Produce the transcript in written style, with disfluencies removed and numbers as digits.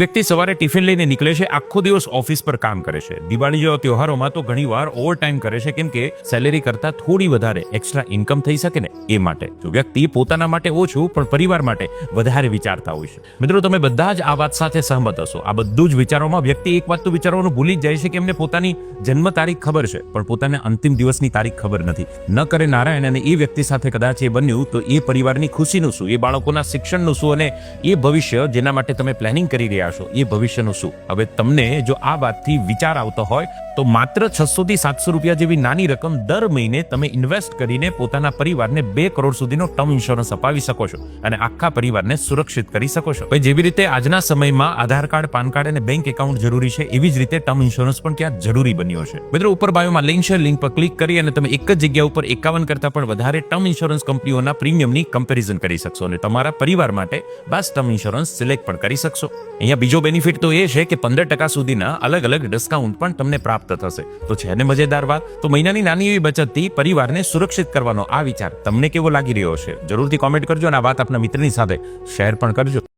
વ્યક્તિ સવારે ટિફિન લઈને નીકળે છે, આખો દિવસ ઓફિસ પર કામ કરે છે. દિવાળી જેવા તહેવારોમાં તો ઘણીવાર ઓવર ટાઈમ કરે છે, કેમ કે સેલેરી કરતા થોડી વધારે એક્સ્ટ્રા ઇન્કમ થઈ શકે ને એ માટે. જો વ્યક્તિ પોતાના માટે ઓછું પણ પરિવાર માટે વધારે વિચારતા હોય છે. મિત્રો, તમે બધા જ આ વાત સાથે સહમત હશો. આ બધું જ વિચારોમાં વ્યક્તિ એક વાત તો વિચારવાનું ભૂલી જ જાય છે કે એમને પોતાની જન્મ તારીખ ખબર છે, પણ પોતાને અંતિમ દિવસની તારીખ ખબર નથી. ન કરે નારાયણ, અને એ વ્યક્તિ સાથે કદાચ એ બન્યું તો એ પરિવારની ખુશીનું શું, એ બાળકોના શિક્ષણનું શું, અને એ ભવિષ્ય જેના માટે તમે પ્લાનિંગ કરી રહ્યા છો એ ભવિષ્યનું શું. હવે તમને જો આ વાતથી વિચાર આવતો હોય તો માત્ર 600 થી 700 રૂપિયા જેવી નાની રકમ દર મહિને તમે ઇન્વેસ્ટ કરીને પોતાના પરિવારને 2 કરોડ સુધીનો ટર્મ ઇન્સ્યોરન્સ અપાવી શકો છો અને આખા પરિવારને સુરક્ષિત કરી શકો છો. ભાઈ, જેવી રીતે આજના સમયમાં આધાર કાર્ડ, પાન કાર્ડ અને બેંક એકાઉન્ટ જરૂરી છે, એવી જ રીતે ટર્મ ઇન્સ્યોરન્સ પણ ક્યાં જરૂરી બન્યો છે. મિત્રો, ઉપર બાયોમાં લિંક છે, લિંક પર ક્લિક કરી અને તમે એક જ જગ્યા ઉપર 51 કરતા પણ વધારે ટર્મ ઇન્સ્યોરન્સ કંપનીઓના પ્રીમિયમની કમ્પેરિઝન કરી શકશો અને તમારા પરિવાર માટે બસ ટર્મ ઇન્સ્યોરન્સ સિલેક્ટ પણ કરી શકશો. અહીંયા બીજો બેનિફિટ તો એ છે કે 15% સુધીના અલગ અલગ ડિસ્કાઉન્ટ પણ તમને પ્રાપ્ત થશે. તો છે ને મજેદાર વાત? તો મહિનાની નાની એવી બચતથી પરિવારને સુરક્ષિત કરવાનો આ વિચાર તમને કેવો લાગી રહ્યો છે? જરૂરથી કોમેન્ટ કરજો અને આ વાત આપના મિત્રની સાથે શેર પણ કરજો.